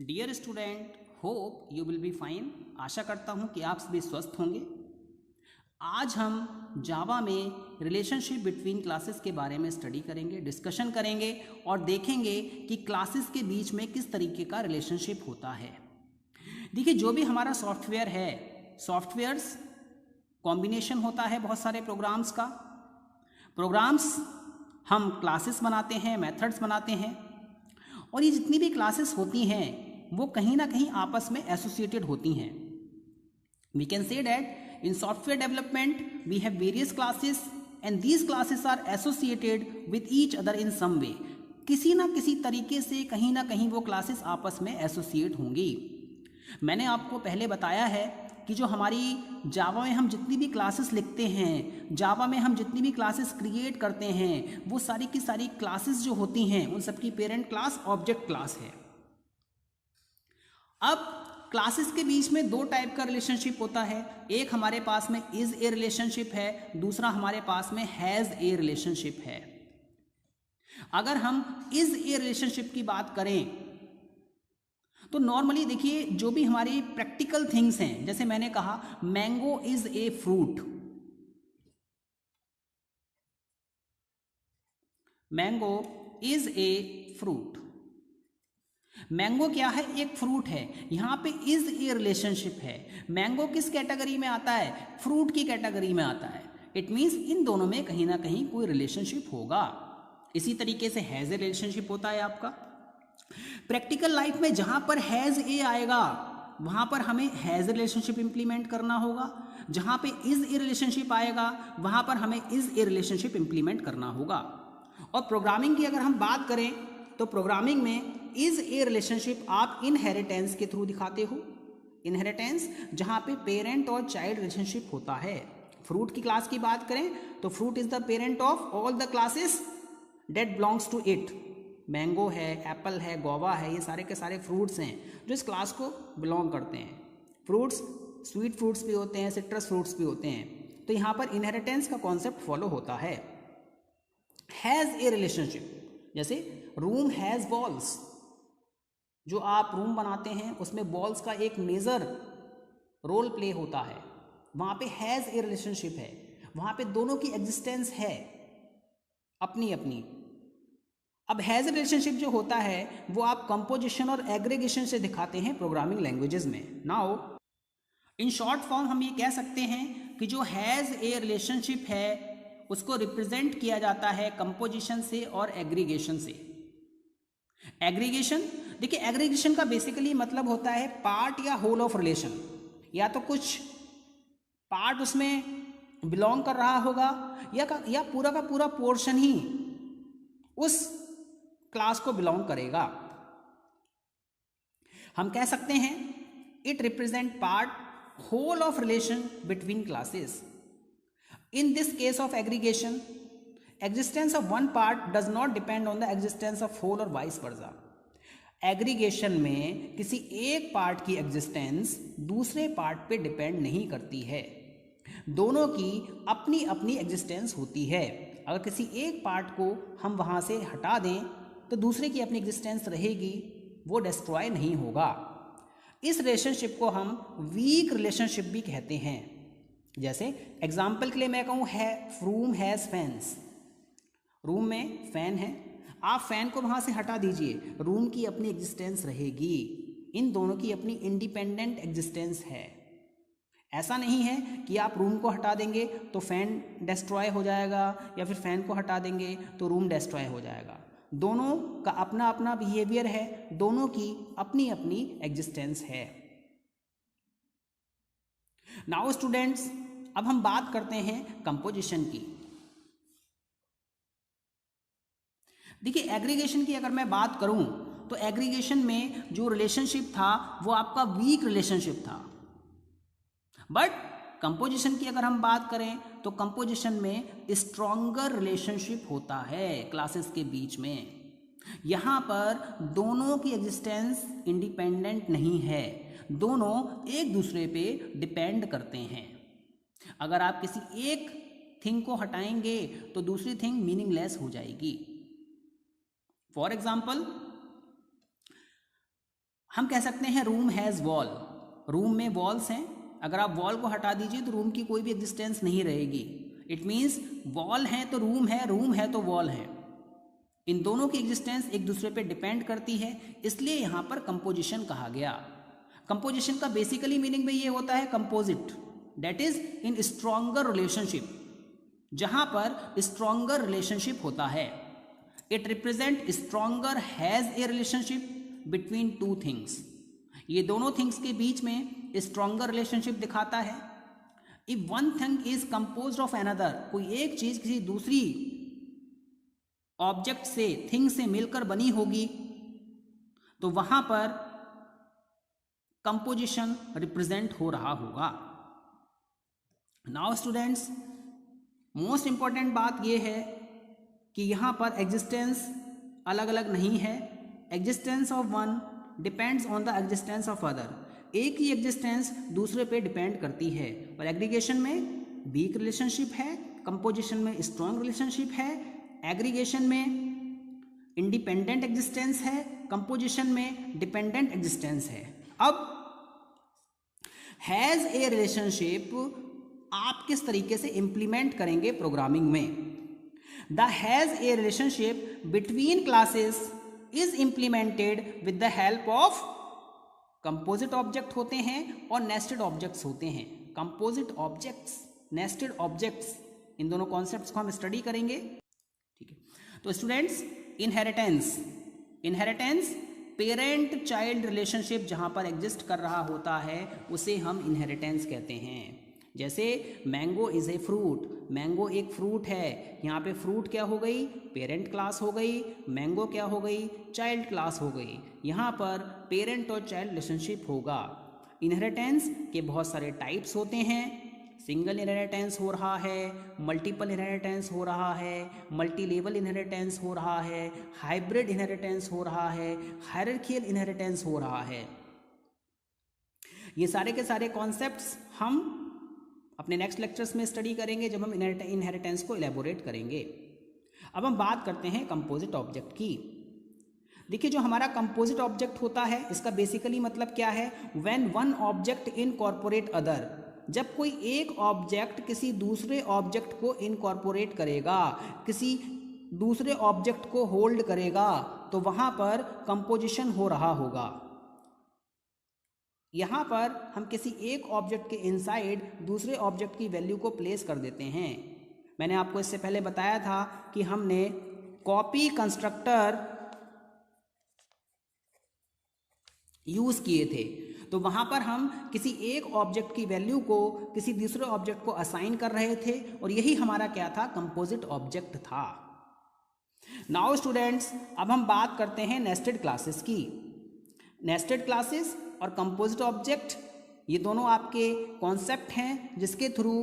Dear student, hope you will be fine. आशा करता हूँ कि आप सभी स्वस्थ होंगे। आज हम जावा में रिलेशनशिप बिटवीन क्लासेस के बारे में स्टडी करेंगे, डिस्कशन करेंगे और देखेंगे कि क्लासेस के बीच में किस तरीके का रिलेशनशिप होता है। देखिए, जो भी हमारा सॉफ्टवेयर है, सॉफ्टवेयर्स कॉम्बिनेशन होता है बहुत सारे प्रोग्राम्स का। प्रोग्राम्स हम क्लासेस बनाते हैं, मेथड्स बनाते हैं, और ये जितनी भी क्लासेस होती हैं वो कहीं ना कहीं आपस में एसोसिएटेड होती हैं। We can say that in software development we have various classes and these classes are associated with each other in some way. किसी ना किसी तरीके से कहीं ना कहीं वो क्लासेस आपस में एसोसिएट होंगी। मैंने आपको पहले बताया है कि जो हमारी जावा में हम जितनी भी क्लासेस लिखते हैं, जावा में हम जितनी भी क्लासेस क्रिएट करते हैं, वो सारी की सारी क्लासेस जो होती हैं उन सबकी पेरेंट क्लास ऑब्जेक्ट क्लास है। अब क्लासेस के बीच में दो टाइप का रिलेशनशिप होता है। एक हमारे पास में इज ए रिलेशनशिप है, दूसरा हमारे पास में हैज ए रिलेशनशिप है। अगर हम इज ए रिलेशनशिप की बात करें तो नॉर्मली देखिए, जो भी हमारी प्रैक्टिकल थिंग्स हैं, जैसे मैंने कहा mango is a fruit, mango is a fruit. Mango क्या है? एक फ्रूट है। यहां पे इज ए रिलेशनशिप है। मैंगो किस कैटेगरी में आता है? फ्रूट की कैटेगरी में आता है। इट मीन्स इन दोनों में कहीं ना कहीं कोई रिलेशनशिप होगा। इसी तरीके से हैज ए रिलेशनशिप होता है आपका। प्रैक्टिकल लाइफ में जहां पर हैज ए आएगा वहां पर हमें हैज रिलेशनशिप इंप्लीमेंट करना होगा। जहां पे इज ए रिलेशनशिप आएगा वहां पर हमें इज ए रिलेशनशिप इंप्लीमेंट करना होगा। और प्रोग्रामिंग की अगर हम बात करें तो प्रोग्रामिंग में इज ए रिलेशनशिप आप इनहेरिटेंस के थ्रू दिखाते हो। इनहेरिटेंस जहां पे पेरेंट और चाइल्ड रिलेशनशिप होता है। फ्रूट की क्लास की बात करें तो fruit is the parent of all the classes that belongs to it. Mango है, एप्पल है, गोवा है, ये सारे के सारे फ्रूट्स हैं जो इस क्लास को बिलोंग करते हैं। फ्रूट्स स्वीट फ्रूट्स भी होते हैं, सिट्रस फ्रूट्स भी होते हैं। तो यहाँ पर इनहेरिटेंस का कॉन्सेप्ट फॉलो होता है। हैज़ ए रिलेशनशिप, जैसे रूम हैज़ बॉल्स। जो आप रूम बनाते हैं उसमें बॉल्स का एक मेजर रोल प्ले होता है। वहाँ पे हैज़ ए रिलेशनशिप है, वहाँ पे दोनों की एग्जिस्टेंस है अपनी अपनी। अब हैज़ रिलेशनशिप जो होता है वो आप कंपोजिशन और एग्रीगेशन से दिखाते हैं प्रोग्रामिंग लैंग्वेजेस में। नाउ इन शॉर्ट फॉर्म हम ये कह सकते हैं कि जो हैज़ ए रिलेशनशिप है उसको रिप्रेजेंट किया जाता है कंपोजिशन से और एग्रीगेशन से। एग्रीगेशन, देखिए एग्रीगेशन का बेसिकली मतलब होता है पार्ट या होल ऑफ रिलेशन। या तो कुछ पार्ट उसमें बिलोंग कर रहा होगा या पूरा का पूरा पोर्शन ही उस क्लास को बिलोंग करेगा। हम कह सकते हैं it represent part whole of relation between classes. In this case of aggregation, existence of one part does not depend on the existence of whole और vice versa। एग्रीगेशन में किसी एक पार्ट की एग्जिस्टेंस दूसरे पार्ट पे depend नहीं करती है, दोनों की अपनी अपनी एग्जिस्टेंस होती है। अगर किसी एक पार्ट को हम वहाँ से हटा दें तो दूसरे की अपनी एग्जिस्टेंस रहेगी, वो डिस्ट्रॉय नहीं होगा। इस रिलेशनशिप को हम वीक रिलेशनशिप भी कहते हैं। जैसे एग्जाम्पल के लिए मैं कहूँ है रूम हैज़ फैंस। रूम में फैन है, आप फैन को वहाँ से हटा दीजिए, रूम की अपनी एग्जिस्टेंस रहेगी। इन दोनों की अपनी इंडिपेंडेंट एग्जिस्टेंस है। ऐसा नहीं है कि आप रूम को हटा देंगे तो फैन डिस्ट्रॉय हो जाएगा या फिर फैन को हटा देंगे तो रूम डिस्ट्रॉय हो जाएगा। दोनों का अपना अपना बिहेवियर है, दोनों की अपनी अपनी एग्जिस्टेंस है। नाउ स्टूडेंट्स, अब हम बात करते हैं कंपोजिशन की। देखिए एग्रीगेशन की अगर मैं बात करूं तो एग्रीगेशन में जो रिलेशनशिप था वो आपका वीक रिलेशनशिप था। बट कंपोजिशन की अगर हम बात करें तो कंपोजिशन में स्ट्रॉन्गर रिलेशनशिप होता है क्लासेस के बीच में। यहाँ पर दोनों की एग्जिस्टेंस इंडिपेंडेंट नहीं है, दोनों एक दूसरे पे डिपेंड करते हैं। अगर आप किसी एक थिंग को हटाएंगे तो दूसरी थिंग मीनिंगलेस हो जाएगी। फॉर एग्जाम्पल, हम कह सकते हैं रूम हैज़ वॉल, रूम में वॉल्स हैं, अगर आप वॉल को हटा दीजिए तो रूम की कोई भी एग्जिस्टेंस नहीं रहेगी। इट मीन्स वॉल है तो रूम है, रूम है तो वॉल है, इन दोनों की एग्जिस्टेंस एक दूसरे पे डिपेंड करती है, इसलिए यहाँ पर कंपोजिशन कहा गया। कंपोजिशन का बेसिकली मीनिंग में ये होता है composite, that is in stronger relationship, जहाँ पर स्ट्रॉन्गर रिलेशनशिप होता है। It represent stronger has a relationship between two things, ये दोनों थिंग्स के बीच में स्ट्रॉन्गर रिलेशनशिप दिखाता है। If one thing is composed of another, कोई एक चीज किसी दूसरी ऑब्जेक्ट से, थिंग से मिलकर बनी होगी तो वहां पर कंपोजिशन रिप्रेजेंट हो रहा होगा। नाउ स्टूडेंट्स, मोस्ट इंपॉर्टेंट बात यह है कि यहां पर एग्जिस्टेंस अलग अलग नहीं है। Existence of one depends on the existence of other, एक ही एग्जिस्टेंस दूसरे पे डिपेंड करती है। और एग्रीगेशन में वीक रिलेशनशिप है, कंपोजिशन में स्ट्रॉन्ग रिलेशनशिप है, एग्रीगेशन में इंडिपेंडेंट एग्जिस्टेंस है, कंपोजिशन में डिपेंडेंट एग्जिस्टेंस है। अब हैज़ ए रिलेशनशिप आप किस तरीके से इंप्लीमेंट करेंगे प्रोग्रामिंग में? The has a relationship between classes is implemented with the help of composite object होते हैं और नेस्टेड ऑब्जेक्ट्स होते हैं। कंपोजिट ऑब्जेक्ट्स, नेस्टेड ऑब्जेक्ट्स, इन दोनों कॉन्सेप्ट्स को हम स्टडी करेंगे। ठीक है, तो students, inheritance, inheritance parent child relationship जहां पर एग्जिस्ट कर रहा होता है उसे हम इनहेरिटेंस कहते हैं। जैसे mango is a fruit, mango एक फ्रूट है, यहाँ पे फ्रूट क्या हो गई? पेरेंट क्लास हो गई, मैंगो क्या हो गई? चाइल्ड क्लास हो गई। यहाँ पर पेरेंट और चाइल्ड रिलेशनशिप होगा। इनहेरिटेंस के बहुत सारे टाइप्स होते हैं, सिंगल इनहेरिटेंस हो रहा है, मल्टीपल इनहेरिटेंस हो रहा है, मल्टी लेवल इनहेरिटेंस हो रहा है, हाइब्रिड इनहेरिटेंस हो रहा है, हायरार्कियल इनहेरिटेंस हो रहा है। ये सारे के सारे कॉन्सेप्ट्स हम अपने नेक्स्ट लेक्चर्स में स्टडी करेंगे जब हम इनहेरिटेंस को इलेबोरेट करेंगे। अब हम बात करते हैं कंपोजिट ऑब्जेक्ट की। देखिए, जो हमारा कंपोजिट ऑब्जेक्ट होता है इसका बेसिकली मतलब क्या है? When one object incorporate other, जब कोई एक ऑब्जेक्ट किसी दूसरे ऑब्जेक्ट को इनकॉर्पोरेट करेगा, किसी दूसरे ऑब्जेक्ट को होल्ड करेगा, तो वहां पर कंपोजिशन हो रहा होगा। यहाँ पर हम किसी एक ऑब्जेक्ट के इनसाइड दूसरे ऑब्जेक्ट की वैल्यू को प्लेस कर देते हैं। मैंने आपको इससे पहले बताया था कि हमने कॉपी कंस्ट्रक्टर यूज किए थे, तो वहाँ पर हम किसी एक ऑब्जेक्ट की वैल्यू को किसी दूसरे ऑब्जेक्ट को असाइन कर रहे थे और यही हमारा क्या था? कंपोजिट ऑब्जेक्ट था। नाउ स्टूडेंट्स, अब हम बात करते हैं नेस्टेड क्लासेस की। नेस्टेड क्लासेस और कंपोजिट ऑब्जेक्ट ये दोनों आपके कॉन्सेप्ट हैं जिसके थ्रू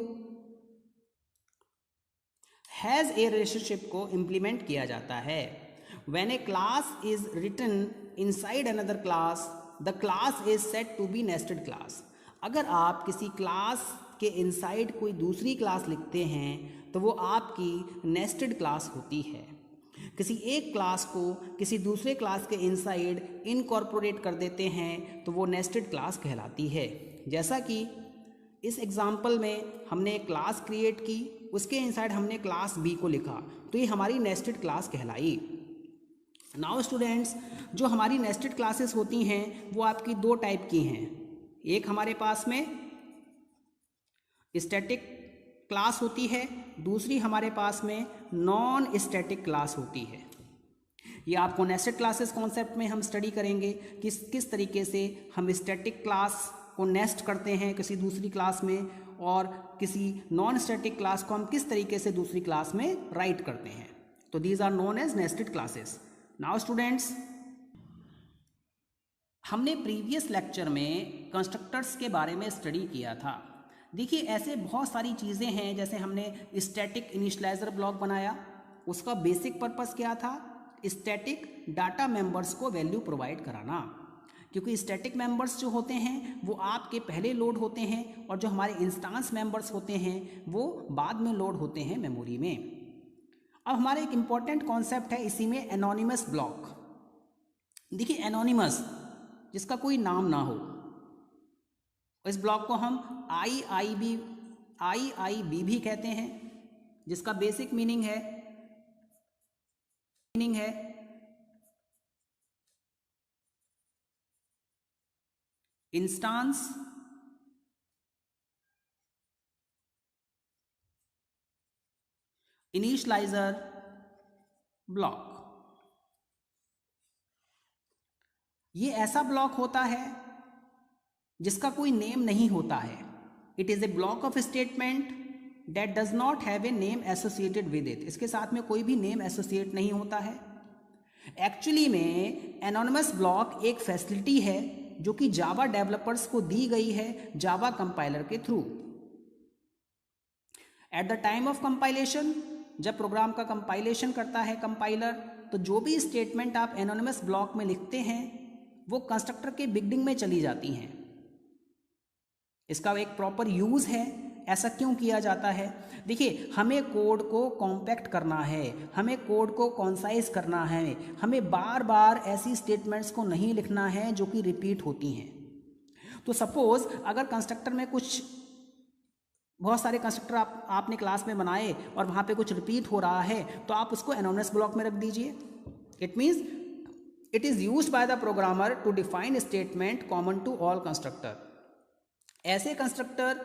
हैज़ ए रिलेशनशिप को इंप्लीमेंट किया जाता है। When a class is written inside another class, the class is said to be nested class. अगर आप किसी क्लास के इनसाइड कोई दूसरी क्लास लिखते हैं तो वो आपकी नेस्टेड क्लास होती है। किसी एक क्लास को किसी दूसरे क्लास के इनसाइड इनकॉर्पोरेट कर देते हैं तो वो नेस्टेड क्लास कहलाती है। जैसा कि इस एग्जाम्पल में हमने एक क्लास क्रिएट की, उसके इनसाइड हमने क्लास बी को लिखा, तो ये हमारी नेस्टेड क्लास कहलाई। नाउ स्टूडेंट्स, जो हमारी नेस्टेड क्लासेस होती हैं वो आपकी दो टाइप की हैं। एक हमारे पास में स्टैटिक क्लास होती है, दूसरी हमारे पास में नॉन स्टैटिक क्लास होती है। ये आपको नेस्टेड क्लासेस कॉन्सेप्ट में हम स्टडी करेंगे कि किस तरीके से हम स्टैटिक क्लास को नेस्ट करते हैं किसी दूसरी क्लास में, और किसी नॉन स्टैटिक क्लास को हम किस तरीके से दूसरी क्लास में राइट करते हैं। तो these are known as nested classes. Now students, हमने प्रीवियस लेक्चर में कंस्ट्रक्टर्स के बारे में स्टडी किया था। देखिए, ऐसे बहुत सारी चीज़ें हैं, जैसे हमने स्टैटिक इनिशियलाइजर ब्लॉक बनाया, उसका बेसिक पर्पस क्या था? स्टैटिक डाटा मेंबर्स को वैल्यू प्रोवाइड कराना, क्योंकि स्टैटिक मेंबर्स जो होते हैं वो आपके पहले लोड होते हैं और जो हमारे इंस्टांस मेंबर्स होते हैं वो बाद में लोड होते हैं मेमोरी में। अब हमारा एक इम्पॉर्टेंट कॉन्सेप्ट है इसी में, एनोनिमस ब्लॉक। देखिए, एनोनिमस जिसका कोई नाम ना हो। इस ब्लॉक को हम आई बी भी कहते हैं, जिसका बेसिक मीनिंग है इंस्टांस इनिशियलाइजर ब्लॉक। ये ऐसा ब्लॉक होता है जिसका कोई नेम नहीं होता है। It is a block of statement that does not have a name associated with it. इसके साथ में कोई भी नेम एसोसिएट नहीं होता है। एक्चुअली में एनोनिमस ब्लॉक एक फैसिलिटी है जो कि जावा डेवलपर्स को दी गई है जावा कंपाइलर के through. At the time of compilation, जब प्रोग्राम का कंपाइलेशन करता है कंपाइलर, तो जो भी स्टेटमेंट आप एनोनिमस ब्लॉक में लिखते हैं वो कंस्ट्रक्टर के बिगिनिंग में चली जाती हैं। इसका एक प्रॉपर यूज है। ऐसा क्यों किया जाता है? देखिए, हमें कोड को कॉम्पैक्ट करना है, हमें कोड को कॉन्साइज करना है, हमें बार बार ऐसी स्टेटमेंट्स को नहीं लिखना है जो कि रिपीट होती हैं। तो सपोज अगर कंस्ट्रक्टर में कुछ बहुत सारे कंस्ट्रक्टर आपने क्लास में बनाए और वहाँ पे कुछ रिपीट हो रहा है, तो आप उसको एनोनिमस ब्लॉक में रख दीजिए। It means it is used by the programmer to define statement common to all constructor. ऐसे कंस्ट्रक्टर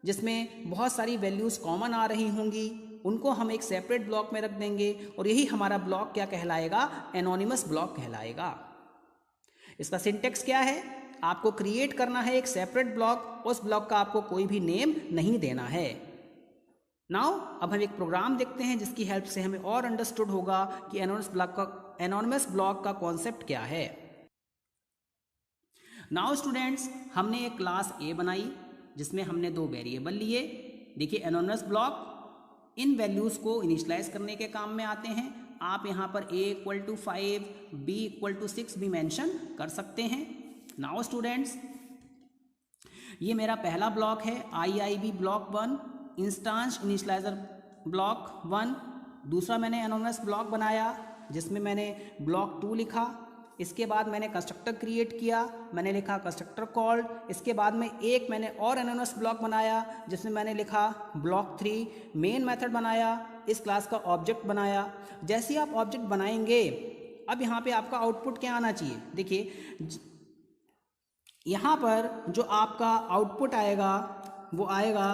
जिसमें बहुत सारी वैल्यूज़ कॉमन आ रही होंगी, उनको हम एक सेपरेट ब्लॉक में रख देंगे और यही हमारा ब्लॉक क्या कहलाएगा? एनोनिमस ब्लॉक कहलाएगा। इसका सिंटेक्स क्या है? आपको क्रिएट करना है एक सेपरेट ब्लॉक, उस ब्लॉक का आपको कोई भी नेम नहीं देना है। नाउ अब हम एक प्रोग्राम देखते हैं जिसकी हेल्प से हमें और अंडरस्टूड होगा कि एनोनिमस ब्लॉक का कॉन्सेप्ट क्या है। नाउ स्टूडेंट्स, हमने एक क्लास ए बनाई जिसमें हमने 2 वेरिएबल लिए। देखिए, एनोनिमस ब्लॉक इन वैल्यूज़ को इनिशियलाइज करने के काम में आते हैं। आप यहाँ पर a = 5, b = 6 भी मेंशन कर सकते हैं। नाउ स्टूडेंट्स, ये मेरा पहला ब्लॉक है IIB block 1, instance initialiser block 1। दूसरा मैंने एनोनिमस ब्लॉक बनाया जिसमें मैंने ब्लॉक 2 लिखा। इसके बाद मैंने कंस्ट्रक्टर क्रिएट किया, मैंने लिखा कंस्ट्रक्टर कॉल्ड। इसके बाद में एक मैंने और एनोनिमस ब्लॉक बनाया जिसमें मैंने लिखा ब्लॉक 3। मेन मेथड बनाया, इस क्लास का ऑब्जेक्ट बनाया। जैसे ही आप ऑब्जेक्ट बनाएंगे, अब यहाँ पे आपका आउटपुट क्या आना चाहिए? देखिए, यहाँ पर जो आपका आउटपुट आएगा वो आएगा,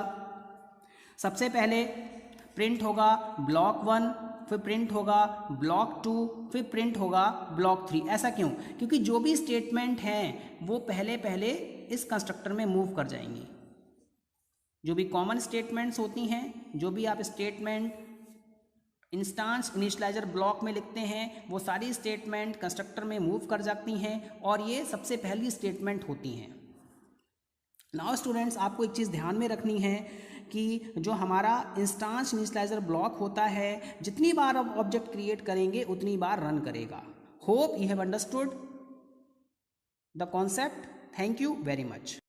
सबसे पहले प्रिंट होगा ब्लॉक 1, फिर प्रिंट होगा ब्लॉक 2, फिर प्रिंट होगा ब्लॉक 3। ऐसा क्यों? क्योंकि जो भी स्टेटमेंट हैं वो पहले इस कंस्ट्रक्टर में मूव कर जाएंगी। जो भी कॉमन स्टेटमेंट्स होती हैं, जो भी आप स्टेटमेंट इंस्टांस इनिशियलाइजर ब्लॉक में लिखते हैं, वो सारी स्टेटमेंट कंस्ट्रक्टर में मूव कर जाती हैं और ये सबसे पहली स्टेटमेंट होती हैं। नाउ स्टूडेंट्स, आपको एक चीज़ ध्यान में रखनी है कि जो हमारा इंस्टांस इनिशियलाइजर ब्लॉक होता है, जितनी बार आप ऑब्जेक्ट क्रिएट करेंगे उतनी बार रन करेगा। Hope you have understood the concept. Thank you very much.